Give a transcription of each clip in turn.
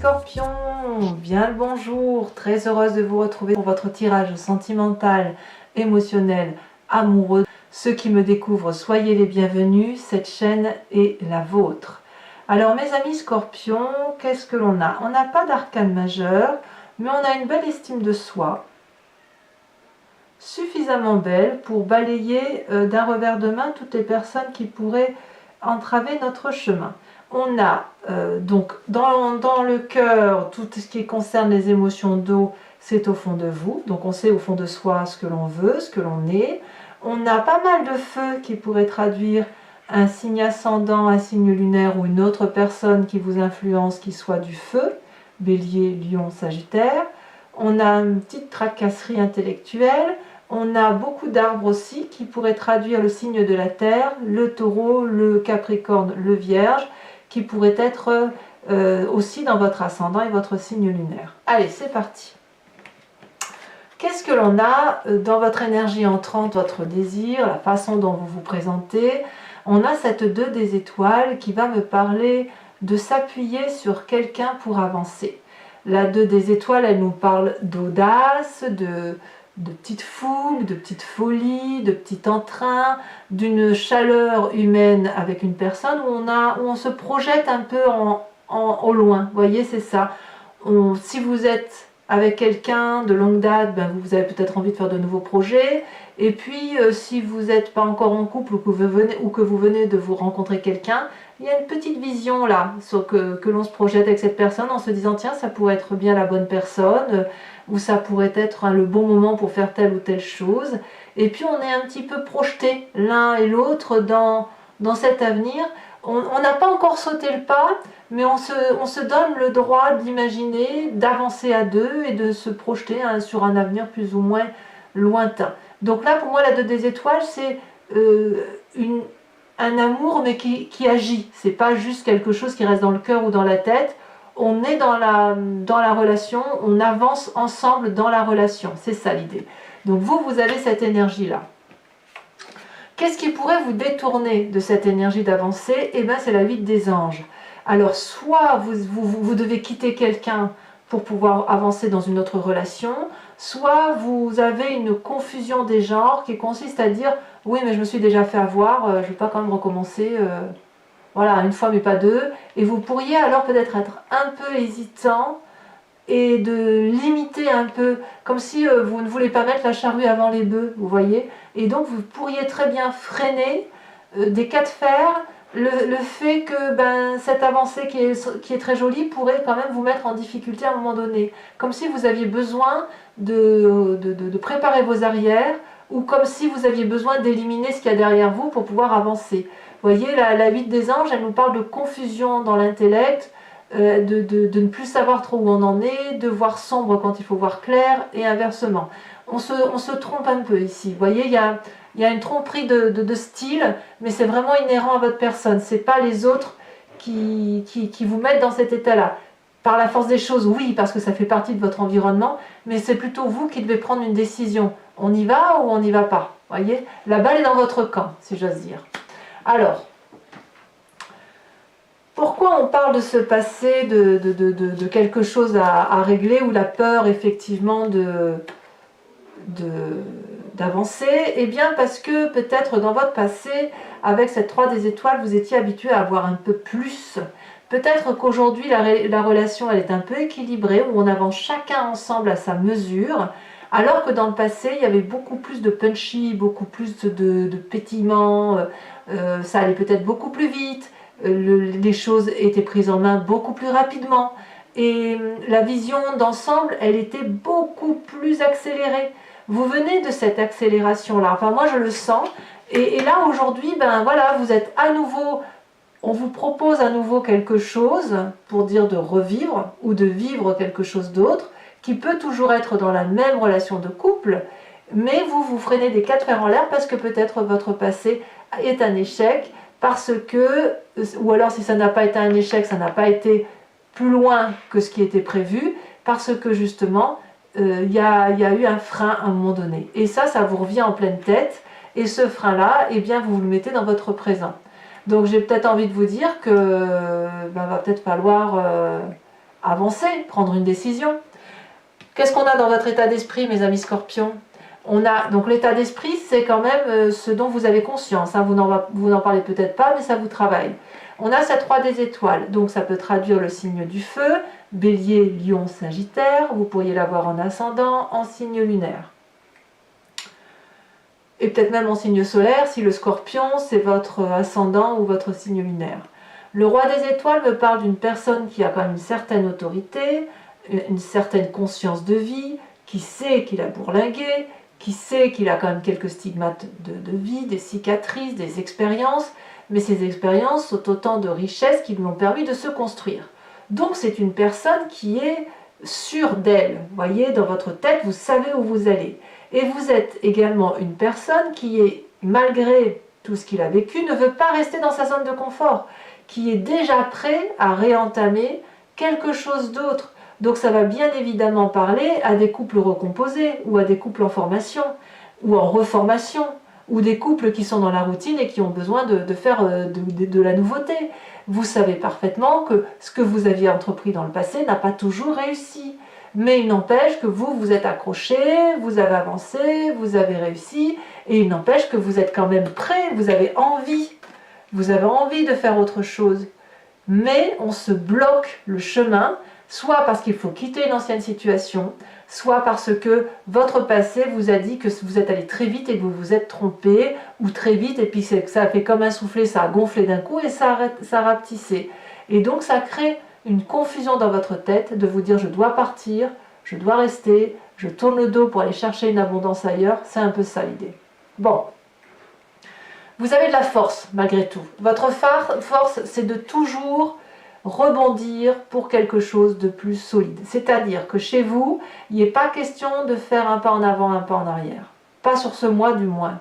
Scorpion, bien le bonjour, très heureuse de vous retrouver pour votre tirage sentimental, émotionnel, amoureux. Ceux qui me découvrent, soyez les bienvenus, cette chaîne est la vôtre. Alors mes amis Scorpions, qu'est-ce que l'on a? On n'a pas d'arcane majeur, mais on a une belle estime de soi, suffisamment belle pour balayer d'un revers de main toutes les personnes qui pourraient entraver notre chemin. On a donc dans le cœur tout ce qui concerne les émotions d'eau, c'est au fond de vous, donc on sait au fond de soi ce que l'on veut, ce que l'on est. On a pas mal de feu qui pourrait traduire un signe ascendant, un signe lunaire ou une autre personne qui vous influence qui soit du feu, Bélier, Lion, Sagittaire. On a une petite tracasserie intellectuelle. On a beaucoup d'arbres aussi qui pourraient traduire le signe de la terre, le taureau, le capricorne, le vierge, qui pourraient être aussi dans votre ascendant et votre signe lunaire. Allez, c'est parti. Qu'est-ce que l'on a dans votre énergie entrante, votre désir, la façon dont vous vous présentez? On a cette 2 des étoiles qui va me parler de s'appuyer sur quelqu'un pour avancer. La 2 des étoiles, elle nous parle d'audace, de petite fougue, de petite folie, de petit entrain, d'une chaleur humaine avec une personne où on se projette un peu au loin. Vous voyez, c'est ça. Si vous êtes avec quelqu'un de longue date, ben vous avez peut-être envie de faire de nouveaux projets. Et puis, si vous n'êtes pas encore en couple ou que vous venez de vous rencontrer quelqu'un, il y a une petite vision là, que l'on se projette avec cette personne en se disant tiens, ça pourrait être bien la bonne personne, ou ça pourrait être le bon moment pour faire telle ou telle chose. Et puis on est un petit peu projeté l'un et l'autre dans cet avenir. On n'a pas encore sauté le pas, mais on se donne le droit d'imaginer, d'avancer à 2 et de se projeter sur un avenir plus ou moins lointain. Donc là, pour moi, la 2 des étoiles, c'est un amour, mais qui agit. C'est pas juste quelque chose qui reste dans le cœur ou dans la tête. On est dans la relation, on avance ensemble dans la relation. C'est ça l'idée. Donc vous avez cette énergie-là. Qu'est-ce qui pourrait vous détourner de cette énergie d'avancer? Eh bien, c'est la 8 des anges. Alors, soit vous devez quitter quelqu'un pour pouvoir avancer dans une autre relation, soit vous avez une confusion des genres qui consiste à dire « Oui, mais je me suis déjà fait avoir, je ne vais pas quand même recommencer, voilà, une fois mais pas 2 ». Et vous pourriez alors peut-être être un peu hésitant et de limiter un peu, comme si vous ne voulez pas mettre la charrue avant les bœufs, vous voyez. Et donc vous pourriez très bien freiner des cas de fer, le fait que cette avancée qui est très jolie pourrait quand même vous mettre en difficulté à un moment donné. Comme si vous aviez besoin de préparer vos arrières, ou comme si vous aviez besoin d'éliminer ce qu'il y a derrière vous pour pouvoir avancer. Vous voyez, la 8 des anges, elle nous parle de confusion dans l'intellect, de ne plus savoir trop où on en est, de voir sombre quand il faut voir clair, et inversement. On se trompe un peu ici. Vous voyez, il y a une tromperie de style, mais c'est vraiment inhérent à votre personne. Ce n'est pas les autres qui vous mettent dans cet état-là. Par la force des choses, oui, parce que ça fait partie de votre environnement, mais c'est plutôt vous qui devez prendre une décision. On y va ou on n'y va pas? Vous voyez, la balle est dans votre camp, si j'ose dire. Alors, pourquoi on parle de ce passé, de quelque chose à régler, ou la peur effectivement d'avancer? Eh bien parce que peut-être dans votre passé, avec cette 3 des étoiles, vous étiez habitué à avoir un peu plus. Peut-être qu'aujourd'hui la relation elle est un peu équilibrée, où on avance chacun ensemble à sa mesure, alors que dans le passé il y avait beaucoup plus de punchy, beaucoup plus de pétillement, ça allait peut-être beaucoup plus vite. Les choses étaient prises en main beaucoup plus rapidement et la vision d'ensemble, elle était beaucoup plus accélérée. Vous venez de cette accélération-là, enfin moi je le sens, et là aujourd'hui, ben voilà, vous êtes à nouveau, on vous propose à nouveau quelque chose pour dire de revivre ou de vivre quelque chose d'autre, qui peut toujours être dans la même relation de couple, mais vous freinez des 4 fers en l'air parce que peut-être votre passé est un échec, parce que, ou alors si ça n'a pas été un échec, ça n'a pas été plus loin que ce qui était prévu, parce que justement, il y a eu un frein à un moment donné. Et ça vous revient en pleine tête, et ce frein-là, eh bien, vous le mettez dans votre présent. Donc j'ai peut-être envie de vous dire que va peut-être falloir avancer, prendre une décision. Qu'est-ce qu'on a dans votre état d'esprit, mes amis scorpions? On a, donc l'état d'esprit, c'est quand même ce dont vous avez conscience. Hein. Vous n'en parlez peut-être pas, mais ça vous travaille. On a cette roi des étoiles, donc ça peut traduire le signe du feu, bélier, lion, sagittaire. Vous pourriez l'avoir en ascendant, en signe lunaire. Et peut-être même en signe solaire, si le scorpion, c'est votre ascendant ou votre signe lunaire. Le roi des étoiles me parle d'une personne qui a quand même une certaine autorité, une certaine conscience de vie, qui sait qu'il a bourlingué, qui sait qu'il a quand même quelques stigmates de vie, des cicatrices, des expériences, mais ces expériences sont autant de richesses qui lui ont permis de se construire. Donc c'est une personne qui est sûre d'elle. Vous voyez, dans votre tête, vous savez où vous allez. Et vous êtes également une personne qui est, malgré tout ce qu'il a vécu, ne veut pas rester dans sa zone de confort, qui est déjà prêt à réentamer quelque chose d'autre. Donc ça va bien évidemment parler à des couples recomposés, ou à des couples en formation, ou en reformation, ou des couples qui sont dans la routine et qui ont besoin de faire de la nouveauté. Vous savez parfaitement que ce que vous aviez entrepris dans le passé n'a pas toujours réussi. Mais il n'empêche que vous êtes accroché, vous avez avancé, vous avez réussi, et il n'empêche que vous êtes quand même prêt, vous avez envie de faire autre chose. Mais on se bloque le chemin, soit parce qu'il faut quitter une ancienne situation, soit parce que votre passé vous a dit que vous êtes allé très vite et que vous vous êtes trompé, ou très vite, et puis ça a fait comme un soufflet, ça a gonflé d'un coup et ça a rapetissé. Et donc ça crée une confusion dans votre tête de vous dire je dois partir, je dois rester, je tourne le dos pour aller chercher une abondance ailleurs. C'est un peu ça l'idée. Bon, vous avez de la force malgré tout. Votre force, c'est de toujours rebondir pour quelque chose de plus solide. C'est-à-dire que chez vous, il n'est pas question de faire un pas en avant, un pas en arrière. Pas sur ce mois du moins.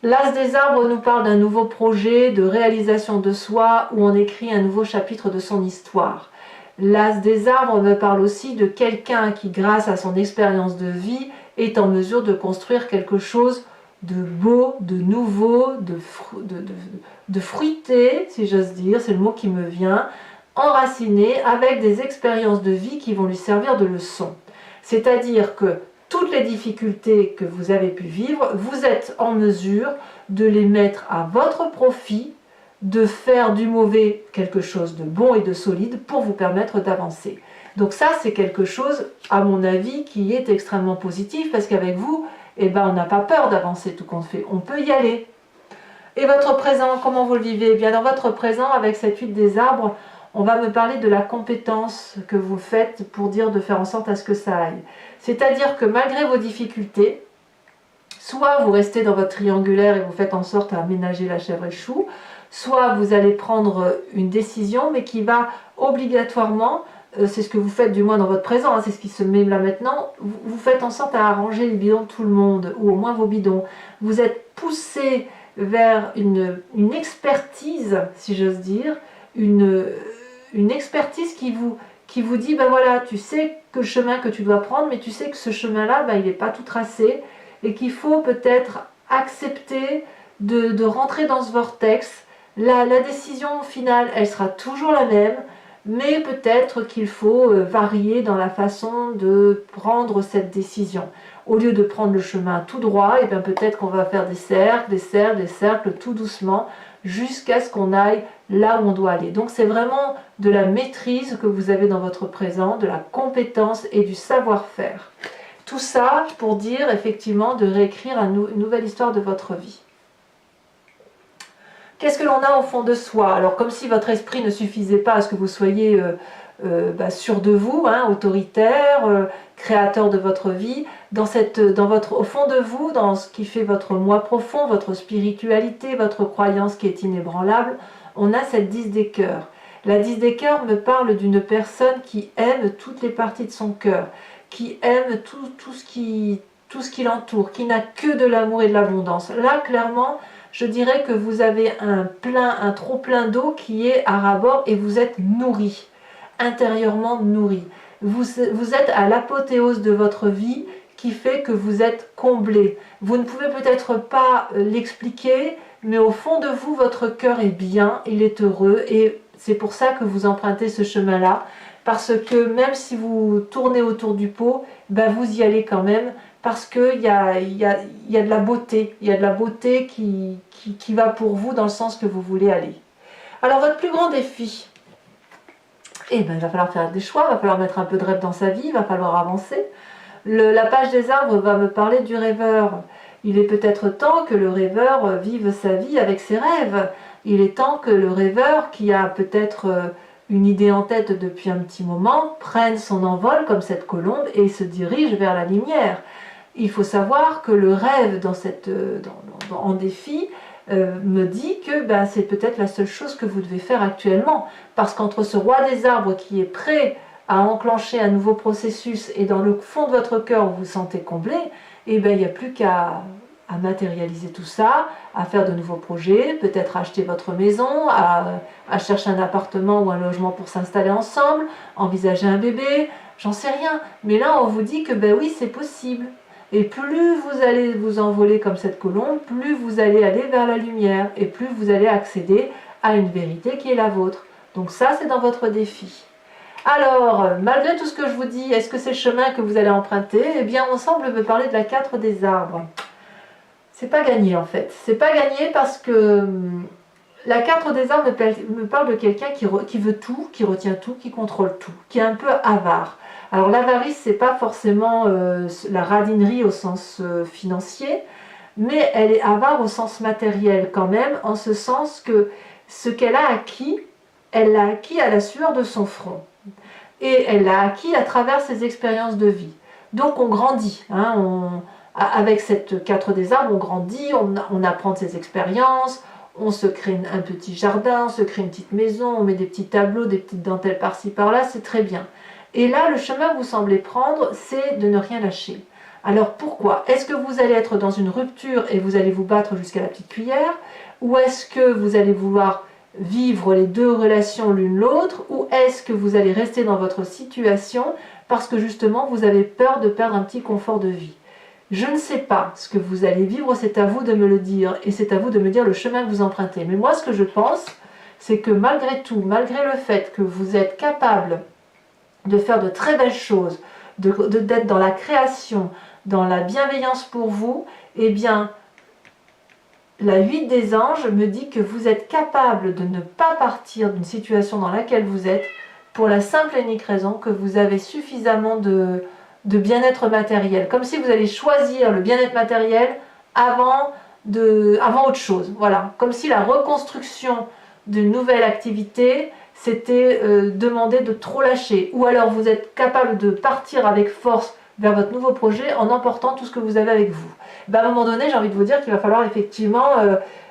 L'As des arbres nous parle d'un nouveau projet de réalisation de soi où on écrit un nouveau chapitre de son histoire. L'As des arbres me parle aussi de quelqu'un qui, grâce à son expérience de vie, est en mesure de construire quelque chose de beau, de nouveau, de fruité, si j'ose dire, c'est le mot qui me vient, enraciné avec des expériences de vie qui vont lui servir de leçon. C'est-à-dire que toutes les difficultés que vous avez pu vivre, vous êtes en mesure de les mettre à votre profit, de faire du mauvais quelque chose de bon et de solide pour vous permettre d'avancer. Donc ça, c'est quelque chose, à mon avis, qui est extrêmement positif, parce qu'avec vous, on n'a pas peur d'avancer tout compte fait, on peut y aller. Et votre présent, comment vous le vivez? Bien, dans votre présent, avec cette huile des arbres, on va me parler de la compétence que vous faites pour dire de faire en sorte à ce que ça aille. C'est-à-dire que malgré vos difficultés, soit vous restez dans votre triangulaire et vous faites en sorte à aménager la chèvre et le chou, soit vous allez prendre une décision, mais qui va obligatoirement, c'est ce que vous faites du moins dans votre présent, hein, c'est ce qui se met là maintenant, vous faites en sorte à arranger les bidons de tout le monde, ou au moins vos bidons. Vous êtes poussé vers une expertise, si j'ose dire, une expertise qui vous dit, ben voilà, tu sais que le chemin que tu dois prendre, mais tu sais que ce chemin-là, il n'est pas tout tracé, et qu'il faut peut-être accepter de rentrer dans ce vortex. La décision finale, elle sera toujours la même, mais peut-être qu'il faut varier dans la façon de prendre cette décision. Au lieu de prendre le chemin tout droit, et bien peut-être qu'on va faire des cercles, des cercles, des cercles, tout doucement, jusqu'à ce qu'on aille là où on doit aller. Donc c'est vraiment de la maîtrise que vous avez dans votre présent, de la compétence et du savoir-faire. Tout ça pour dire effectivement de réécrire une nouvelle histoire de votre vie. Qu'est-ce que l'on a au fond de soi? Alors comme si votre esprit ne suffisait pas à ce que vous soyez sûr de vous, hein, autoritaire, créateur de votre vie, au fond de vous, dans ce qui fait votre moi profond, votre spiritualité, votre croyance qui est inébranlable, on a cette 10 des cœurs. La 10 des cœurs me parle d'une personne qui aime toutes les parties de son cœur, qui aime tout ce qui l'entoure, qui n'a que de l'amour et de l'abondance. Là, clairement, je dirais que vous avez un trop plein d'eau qui est à ras-bord et vous êtes nourri, intérieurement nourri. Vous êtes à l'apothéose de votre vie qui fait que vous êtes comblé. Vous ne pouvez peut-être pas l'expliquer, mais au fond de vous, votre cœur est bien, il est heureux et c'est pour ça que vous empruntez ce chemin-là, parce que même si vous tournez autour du pot, ben vous y allez quand même, parce qu'il y a de la beauté, il y a de la beauté qui va pour vous dans le sens que vous voulez aller. Alors votre plus grand défi, eh ben, il va falloir faire des choix, il va falloir mettre un peu de rêve dans sa vie, il va falloir avancer. La page des arbres va me parler du rêveur. Il est peut-être temps que le rêveur vive sa vie avec ses rêves. Il est temps que le rêveur, qui a peut-être une idée en tête depuis un petit moment, prenne son envol comme cette colombe et se dirige vers la lumière. Il faut savoir que le rêve en défi me dit que ben, c'est peut-être la seule chose que vous devez faire actuellement. Parce qu'entre ce roi des arbres qui est prêt à enclencher un nouveau processus et dans le fond de votre cœur vous vous sentez comblé, et ben, il n'y a plus qu'à matérialiser tout ça, à faire de nouveaux projets, peut-être acheter votre maison, à chercher un appartement ou un logement pour s'installer ensemble, envisager un bébé, j'en sais rien. Mais là, on vous dit que ben oui, c'est possible. Et plus vous allez vous envoler comme cette colombe, plus vous allez aller vers la lumière et plus vous allez accéder à une vérité qui est la vôtre. Donc ça, c'est dans votre défi. Alors, malgré tout ce que je vous dis, est-ce que c'est le chemin que vous allez emprunter? Eh bien, on semble me parler de la 4 des arbres. C'est pas gagné en fait. C'est pas gagné parce que la 4 des arbres me parle de quelqu'un qui veut tout, qui retient tout, qui contrôle tout, qui est un peu avare. Alors l'avarice, c'est pas forcément la radinerie au sens financier, mais elle est avare au sens matériel quand même, en ce sens que ce qu'elle a acquis, elle l'a acquis à la sueur de son front. Et elle l'a acquis à travers ses expériences de vie. Donc on grandit, hein, avec cette 4 des arbres, on grandit, on apprend de ses expériences, on se crée un petit jardin, on se crée une petite maison, on met des petits tableaux, des petites dentelles par-ci par-là, c'est très bien. Et là, le chemin que vous semblez prendre, c'est de ne rien lâcher. Alors pourquoi? Est-ce que vous allez être dans une rupture et vous allez vous battre jusqu'à la petite cuillère? Ou est-ce que vous allez vouloir vivre les deux relations l'une l'autre? Ou est-ce que vous allez rester dans votre situation parce que justement vous avez peur de perdre un petit confort de vie? Je ne sais pas ce que vous allez vivre, c'est à vous de me le dire et c'est à vous de me dire le chemin que vous empruntez. Mais moi, ce que je pense, c'est que malgré tout, malgré le fait que vous êtes capable de faire de très belles choses, d'être dans la création, dans la bienveillance pour vous, eh bien, la 8 des anges me dit que vous êtes capable de ne pas partir d'une situation dans laquelle vous êtes pour la simple et unique raison que vous avez suffisamment de bien-être matériel. Comme si vous allez choisir le bien-être matériel avant autre chose. Voilà. Comme si la reconstruction d'une nouvelle activité c'était demander de trop lâcher. Ou alors vous êtes capable de partir avec force vers votre nouveau projet en emportant tout ce que vous avez avec vous. Ben, à un moment donné, j'ai envie de vous dire qu'il va falloir effectivement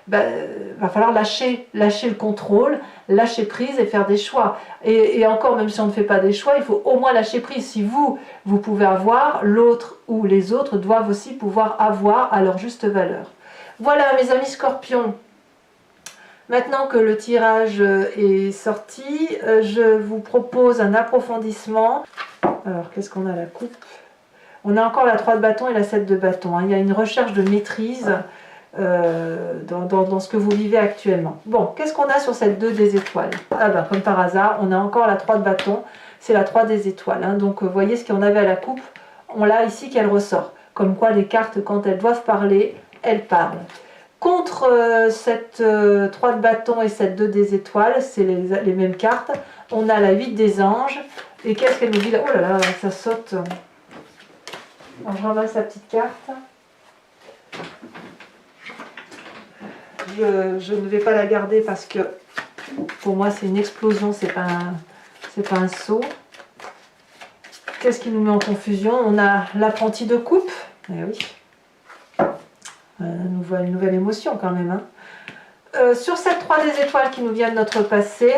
va falloir lâcher le contrôle, lâcher prise et faire des choix. Et encore, même si on ne fait pas des choix, il faut au moins lâcher prise. Si vous pouvez avoir, l'autre ou les autres doivent aussi pouvoir avoir à leur juste valeur. Voilà mes amis scorpions. Maintenant que le tirage est sorti, je vous propose un approfondissement. Alors, qu'est-ce qu'on a à la coupe? On a encore la 3 de bâton et la 7 de bâton. Hein. Il y a une recherche de maîtrise dans ce que vous vivez actuellement. Bon, qu'est-ce qu'on a sur cette 2 des étoiles? Ah ben, comme par hasard, on a encore la 3 de bâton. C'est la 3 des étoiles. Hein. Donc, vous voyez ce qu'on avait à la coupe. On l'a ici qu'elle ressort. Comme quoi, les cartes, quand elles doivent parler, elles parlent. Contre cette 3 de bâton et cette 2 des étoiles, c'est les mêmes cartes. On a la 8 des anges. Et qu'est-ce qu'elle nous dit là? Oh là là, ça saute. Alors, je ramasse la petite carte. Je ne vais pas la garder parce que pour moi c'est une explosion, c'est pas un saut. Qu'est-ce qui nous met en confusion? On a l'apprenti de coupe. Eh oui. Une nouvelle émotion quand même. Hein. Sur cette 3 des étoiles qui nous vient de notre passé,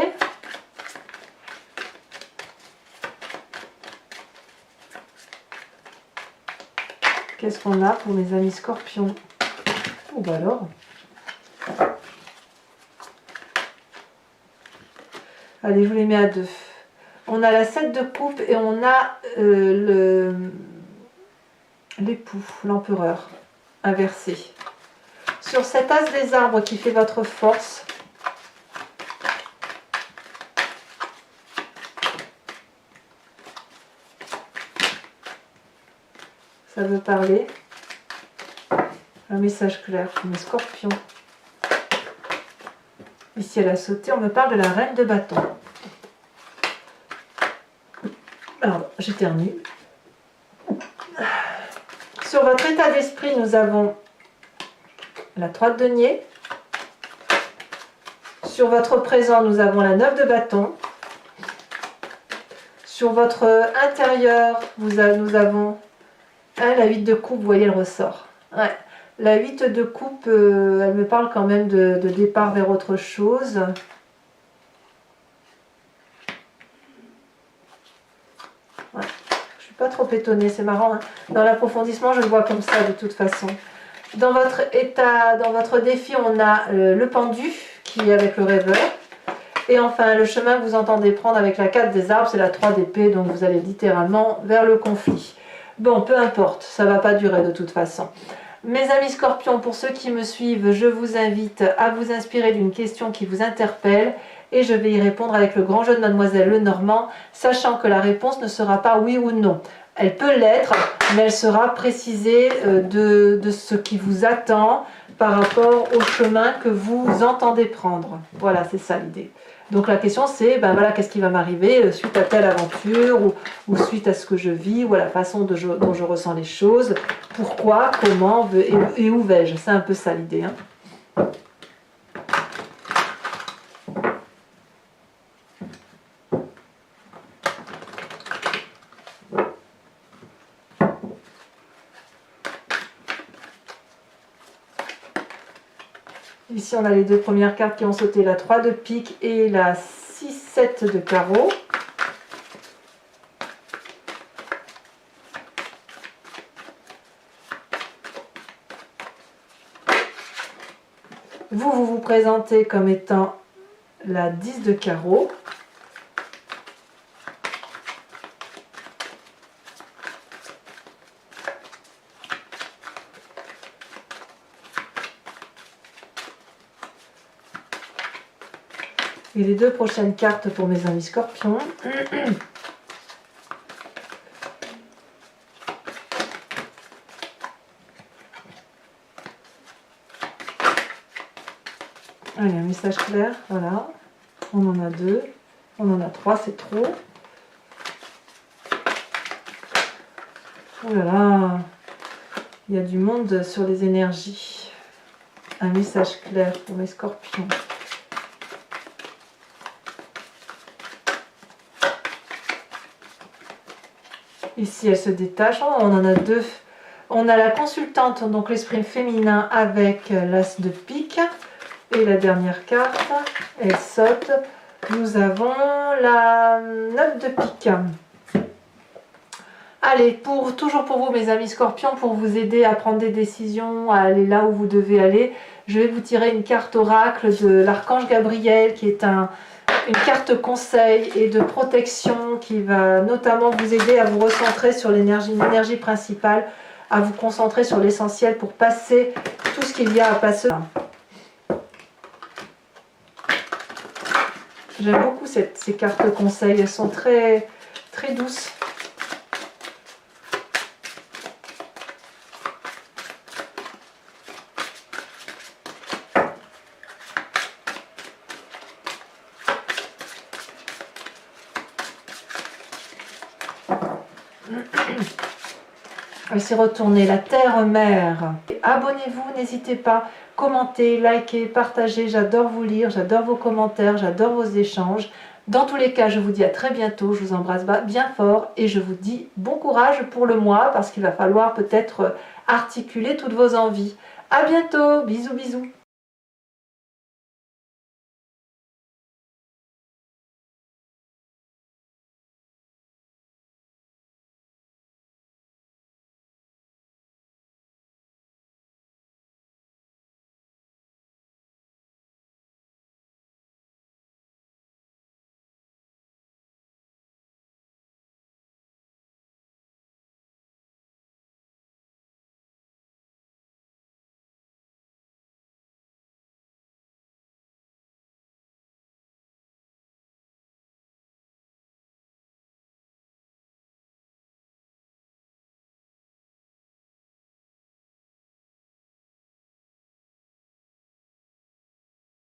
qu'est-ce qu'on a pour mes amis scorpions? Oh bah alors. Allez, je vous les mets à 2. On a la 7 de coupe et on a l'époux, l'empereur. Inversé. Sur cet as des arbres qui fait votre force, ça veut parler. Un message clair pour mes scorpions. Ici, elle a sauté, on me parle de la reine de bâton. Alors, j'éternue. Sur votre état d'esprit, nous avons la 3 de denier. Sur votre présent, nous avons la 9 de bâton. Sur votre intérieur, nous avons la 8 de coupe, vous voyez le ressort. Ouais. La 8 de coupe, elle me parle quand même de départ vers autre chose. Ouais. Je suis pas trop étonnée, c'est marrant. Hein. Dans l'approfondissement, je le vois comme ça de toute façon. Dans votre état, dans votre défi, on a le pendu qui est avec le rêveur. Et enfin, le chemin que vous entendez prendre avec la 4 des arbres, c'est la 3 d'épée, donc vous allez littéralement vers le conflit. Bon, peu importe, ça ne va pas durer de toute façon. Mes amis scorpions, pour ceux qui me suivent, je vous invite à vous inspirer d'une question qui vous interpelle et je vais y répondre avec le grand jeu de Mademoiselle Lenormand, sachant que la réponse ne sera pas oui ou non. Elle peut l'être, mais elle sera précisée de ce qui vous attend par rapport au chemin que vous entendez prendre. Voilà, c'est ça l'idée. Donc la question c'est, ben voilà, qu'est-ce qui va m'arriver suite à telle aventure ou suite à ce que je vis ou à la façon dont je ressens les choses, pourquoi, comment et où vais-je. C'est un peu ça l'idée. Hein. Ici, on a les deux premières cartes qui ont sauté, la 3 de pique et la 6-7 de carreau. Vous vous présentez comme étant la 10 de carreau. Et les deux prochaines cartes pour mes amis scorpions. Allez, un message clair, voilà. On en a 2, on en a 3, c'est trop. Oh là là, il y a du monde sur les énergies. Un message clair pour mes scorpions. Ici, elle se détache. Oh, on en a 2. On a la consultante, donc l'esprit féminin avec l'as de pique. Et la dernière carte, elle saute. Nous avons la 9 de pique. Allez, toujours pour vous, mes amis scorpions, pour vous aider à prendre des décisions, à aller là où vous devez aller, je vais vous tirer une carte oracle de l'archange Gabriel, qui est une carte conseil et de protection qui va notamment vous aider à vous recentrer sur l'énergie principale, à vous concentrer sur l'essentiel pour passer tout ce qu'il y a à passer. J'aime beaucoup ces cartes conseil, elles sont très, très douces. S'y retourner, la terre-mère. Abonnez-vous, n'hésitez pas, commentez, likez, partagez, j'adore vous lire, j'adore vos commentaires, j'adore vos échanges. Dans tous les cas, je vous dis à très bientôt, je vous embrasse bien fort et je vous dis bon courage pour le mois parce qu'il va falloir peut-être articuler toutes vos envies. À bientôt, bisous bisous.